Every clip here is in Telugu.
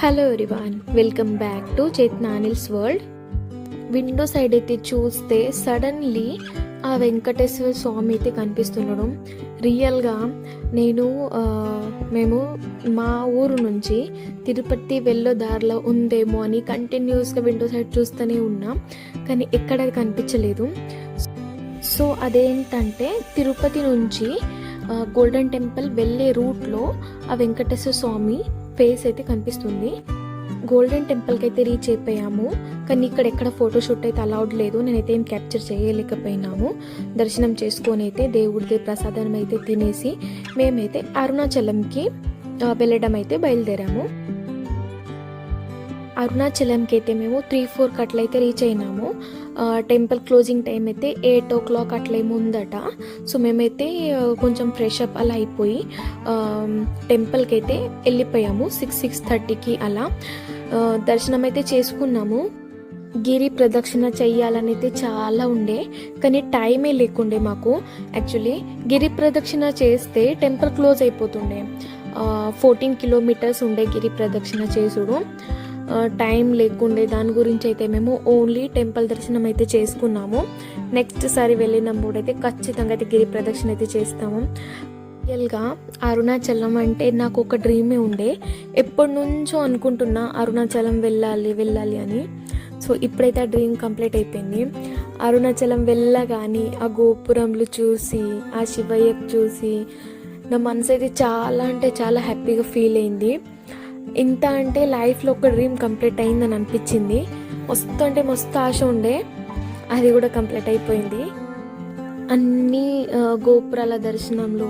Hello everyone, welcome back to Chaitanya Anil's world. Window side అయితే చూస్తే సడన్లీ ఆ వెంకటేశ్వర స్వామి అయితే కనిపిస్తున్నాడు. రియల్గా మేము మా ఊరు నుంచి తిరుపతి వెళ్ళే దారిలో ఉందేమో అని కంటిన్యూస్గా విండో సైడ్ చూస్తూనే ఉన్నాం, కానీ ఎక్కడ కనిపించలేదు. సో అదేంటంటే తిరుపతి నుంచి గోల్డెన్ టెంపుల్ వెళ్ళే రూట్లో ఆ వెంకటేశ్వర స్వామి ఫేస్ అయితే కనిపిస్తుంది. గోల్డెన్ టెంపుల్కి అయితే రీచ్ అయిపోయాము, కానీ ఇక్కడ ఎక్కడ ఫోటోషూట్ అయితే అలౌడ్ లేదు. నేనైతే ఏం క్యాప్చర్ చేయలేకపోయినాము. దర్శనం చేసుకొని అయితే దేవుడిది ప్రసాదం అయితే తినేసి మేమైతే అరుణాచలంకి వెళ్ళడం అయితే బయలుదేరాము. అరుణాచలంకి అయితే మేము 3-4 అట్లయితే రీచ్ అయినాము. టెంపుల్ క్లోజింగ్ టైం అయితే 8 o'clock అట్లేమో ఉందట. సో మేమైతే కొంచెం ఫ్రెష్ అప్ అలా అయిపోయి టెంపుల్కి అయితే వెళ్ళిపోయాము. 6-6:30కి అలా దర్శనం అయితే చేసుకున్నాము. గిరి ప్రదక్షిణ చెయ్యాలని అయితే చాలా ఉండే, కానీ టైమే లేకుండే మాకు. యాక్చువల్లీ గిరి ప్రదక్షిణ చేస్తే టెంపుల్ క్లోజ్ అయిపోతుండే. 14 kilometers ఉండే గిరి ప్రదక్షిణ చేసుడు. టైం లేకుండే, దాని గురించి అయితే మేము ఓన్లీ టెంపుల్ దర్శనం అయితే చేసుకున్నాము. నెక్స్ట్ సారి వెళ్ళినప్పుడు అయితే ఖచ్చితంగా అయితే గిరి ప్రదక్షిణ అయితే చేస్తాము. రియల్గా అరుణాచలం అంటే నాకు ఒక డ్రీమే ఉండే, ఎప్పటి నుంచో అనుకుంటున్నా అరుణాచలం వెళ్ళాలి అని. సో ఇప్పుడైతే ఆ డ్రీమ్ కంప్లీట్ అయిపోయింది. అరుణాచలం వెళ్ళగానే ఆ గోపురంలు చూసి ఆ శివయ్య చూసి నా మనసు అయితే చాలా అంటే చాలా హ్యాపీగా ఫీల్ అయింది. ఇంత అంటే లైఫ్లో ఒక డ్రీమ్ కంప్లీట్ అయిందని అనిపించింది. మస్తు ఆశ ఉండే, అది కూడా కంప్లీట్ అయిపోయింది. అన్ని గోపురాల దర్శనంలో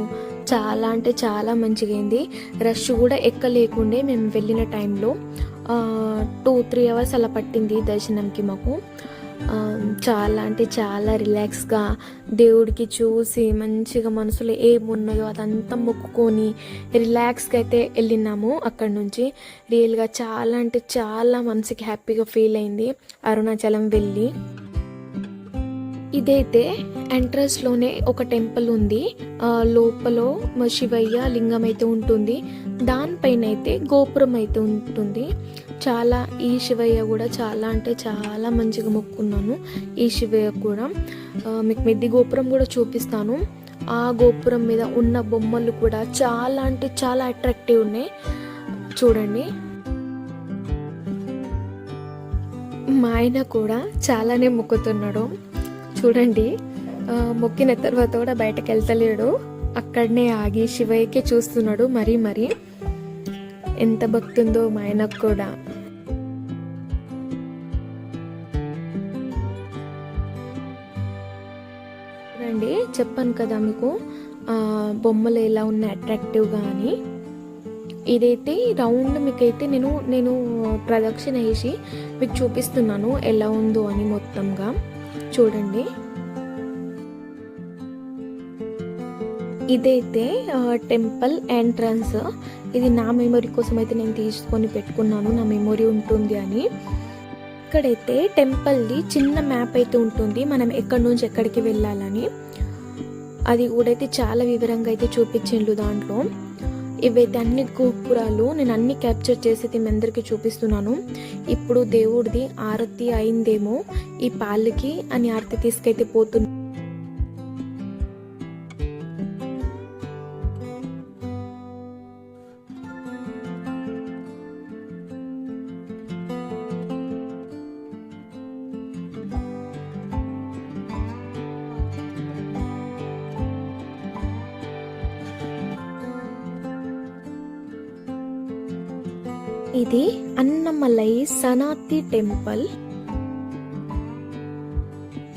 చాలా అంటే చాలా మంచిగా అయింది. రష్ కూడా ఎక్కలేకుండే. మేము వెళ్ళిన టైంలో 2-3 hours అలా పట్టింది దర్శనంకి మాకు. చాలా అంటే చాలా రిలాక్స్గా దేవుడికి చూసి మంచిగా మనసులో ఏమున్నాయో అదంతా మొక్కుకొని రిలాక్స్గా అయితే వెళ్ళినాము అక్కడ నుంచి. రియల్గా చాలా అంటే చాలా మనసుకి హ్యాపీగా ఫీల్ అయింది అరుణాచలం వెళ్ళి. ఇదైతే ఎంట్రన్స్లోనే ఒక టెంపుల్ ఉంది. లోపల శివయ్య లింగం అయితే ఉంటుంది, దానిపైన అయితే గోపురం అయితే ఉంటుంది. ఈ శివయ్య కూడా చాలా అంటే చాలా మంచిగా మొక్కున్నాను. ఈ శివయ్య కూడా మీకు మెద్ది గోపురం కూడా చూపిస్తాను. ఆ గోపురం మీద ఉన్న బొమ్మలు కూడా చాలా అంటే చాలా అట్రాక్టివ్ ఉన్నాయి, చూడండి. మా ఆయన కూడా చాలానే మొక్కుతున్నాడు, చూడండి. మొక్కిన తర్వాత కూడా బయటకు వెళ్తలేడు, అక్కడనే ఆగి శివయ్యకే చూస్తున్నాడు. మరీ ఎంత భక్తి ఉందో మా ఆయనకు కూడా. చూడండి, చెప్పాను కదా మీకు బొమ్మలు ఎలా ఉన్నాయి అట్రాక్టివ్గా అని. ఇదైతే రౌండ్ మీకైతే నేను ప్రదక్షిణ వేసి మీకు చూపిస్తున్నాను ఎలా ఉందో అని మొత్తంగా. చూడండి, ఇదైతే టెంపుల్ ఎంట్రన్స్. ఇది నా మెమరీ కోసం అయితే నేను తీసుకొని పెట్టుకున్నాను, నా మెమరీ ఉంటుంది అని. ఇక్కడైతే టెంపుల్ది చిన్న మ్యాప్ అయితే ఉంటుంది, మనం ఎక్కడి నుంచి ఎక్కడికి వెళ్ళాలని. అది కూడా అయితే చాలా వివరంగా అయితే చూపించిండ్రు దాంట్లో. ఇవైతే అన్ని గోపురాలు నేను అన్ని క్యాప్చర్ చేసి మీ అందరికీ చూపిస్తున్నాను. ఇప్పుడు దేవుడిది ఆరతి అయిందేమో, ఈ పాలకి అని ఆరతి తీసుకైతే పోతుంది. ఇది అన్నమలై సనాతి టెంపుల్.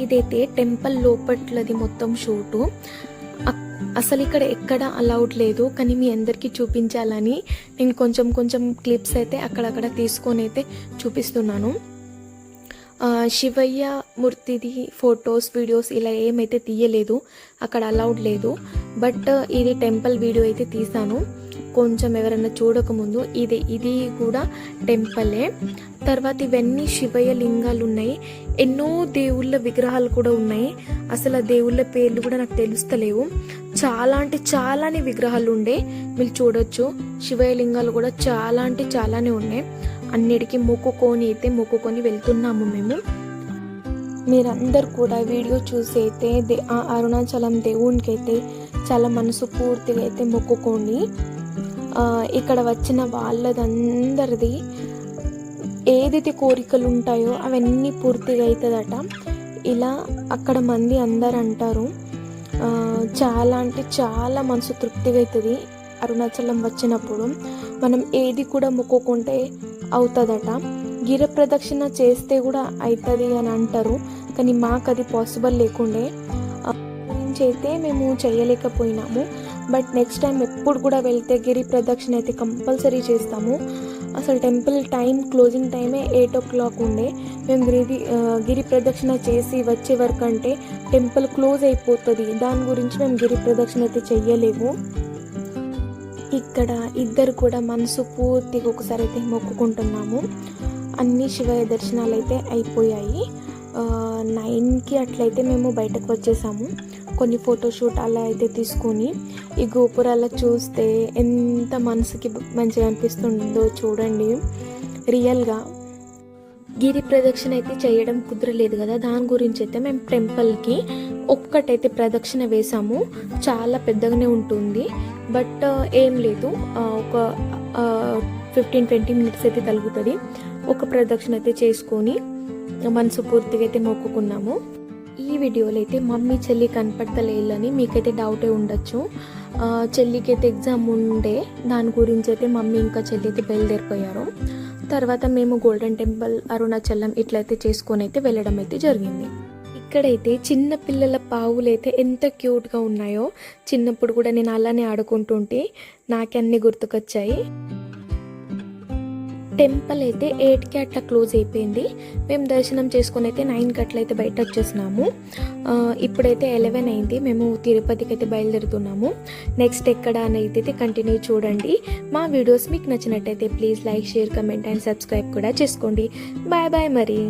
ఇదైతే టెంపుల్ లోపట్లది మొత్తం షూటు. అసలు ఇక్కడ ఎక్కడ అలౌడ్ లేదు, కానీ మీ అందరికీ చూపించాలని నేను కొంచెం క్లిప్స్ అయితే అక్కడక్కడ తీసుకొని అయితే చూపిస్తున్నాను. శివయ్య మూర్తిది ఫొటోస్ వీడియోస్ ఇలా ఏమైతే తీయలేదు, అక్కడ అలౌడ్ లేదు. బట్ ఇది టెంపుల్ వీడియో అయితే తీసాను. కొంచెం ఎవరైనా చూడకముందు ఇది కూడా టెంపులే. తర్వాత ఇవన్నీ శివయ్య లింగాలు ఉన్నాయి, ఎన్నో దేవుళ్ళ విగ్రహాలు కూడా ఉన్నాయి. అసలు ఆ దేవుళ్ళ పేర్లు కూడా నాకు తెలుస్తలేవు. చాలా అంటే చాలానే విగ్రహాలు ఉండే, మీరు చూడొచ్చు. శివయ్య లింగాలు కూడా చాలా అంటే చాలానే ఉన్నాయి. అన్నిటికీ మొక్కుకొని వెళ్తున్నాము మేము. మీరందరు కూడా వీడియో చూసి అయితే ఆ అరుణాచలం దేవునికి అయితే చాలా మనసు పూర్తిగా అయితే మొక్కుకోండి. ఇక్కడ వచ్చిన వాళ్ళదందరిది ఏదైతే కోరికలు ఉంటాయో అవన్నీ పూర్తిగా అవుతుందట. ఇలా అక్కడ మంది అందరు అంటారు. చాలా అంటే చాలా మనసు తృప్తిగా అవుతుంది అరుణాచలం వచ్చినప్పుడు. మనం ఏది కూడా మొక్కుకుంటే అవుతుందట. గిరి ప్రదక్షిణ చేస్తే కూడా అవుతుంది అని అంటారు, కానీ మాకు అది పాసిబుల్ లేకుండే గురించి అయితే మేము చేయలేకపోయినాము. బట్ నెక్స్ట్ టైం ఎప్పుడు కూడా వెళ్తే గిరి ప్రదక్షిణ అయితే కంపల్సరీ చేస్తాము. అసలు టెంపుల్ క్లోజింగ్ టైమే 8 o'clock ఉండే. మేము గిరి ప్రదక్షిణ చేసి వచ్చే వరకు అంటే టెంపుల్ క్లోజ్ అయిపోతుంది. దాని గురించి మేము గిరి ప్రదక్షిణ అయితే చెయ్యలేము. ఇక్కడ ఇద్దరు కూడా మనసు పూర్తిగా ఒకసారి అయితే మొక్కుకుంటున్నాము. అన్ని శివయ్య దర్శనాలు అయితే అయిపోయాయి. 9కి అట్లయితే మేము బయటకు వచ్చేసాము. కొన్ని ఫోటోషూట్ అలా అయితే తీసుకొని ఈ గోపురాల చూస్తే ఎంత మనసుకి మంచిగా అనిపిస్తుందో చూడండి. రియల్గా గిరి ప్రదక్షిణ అయితే చేయడం కుదరలేదు కదా, దాని గురించి అయితే మేము టెంపుల్కి ఒక్కటైతే ప్రదక్షిణ వేసాము. చాలా పెద్దగానే ఉంటుంది, బట్ ఏం లేదు, ఒక 15-20 minutes అయితే తగ్గుతుంది. ఒక ప్రదక్షిణ అయితే చేసుకొని మనసు పూర్తిగా అయితే మొక్కుకున్నాము. ఈ వీడియోలో అయితే మమ్మీ చెల్లి కనపడతలేదని మీకైతే డౌటే ఉండొచ్చు. చెల్లికి అయితే ఎగ్జామ్ ఉండే, దాని గురించి అయితే మమ్మీ ఇంకా చెల్లి అయితే బయలుదేరిపోయారు. తర్వాత మేము గోల్డెన్ టెంపుల్, అరుణాచలం ఇట్లయితే చేసుకొని అయితే వెళ్ళడం అయితే జరిగింది. ఇక్కడైతే చిన్న పిల్లల పావులు అయితే ఎంత క్యూట్గా ఉన్నాయో. చిన్నప్పుడు కూడా నేను అలానే ఆడుకుంటుంటే నాకే అన్నీ గుర్తుకొచ్చాయి. టెంపుల్ అయితే 8కి అట్లా క్లోజ్ అయిపోయింది. మేము దర్శనం చేసుకొని అయితే 9కి అట్లయితే బయట వచ్చేసినాము. ఇప్పుడైతే 11 అయింది. మేము తిరుపతికి అయితే బయలుదేరుతున్నాము. నెక్స్ట్ ఎక్కడ అనేది అయితే కంటిన్యూ చూడండి. మా వీడియోస్ మీకు నచ్చినట్టయితే please like, share, comment and subscribe కూడా చేసుకోండి. బాయ్ బాయ్ మరి.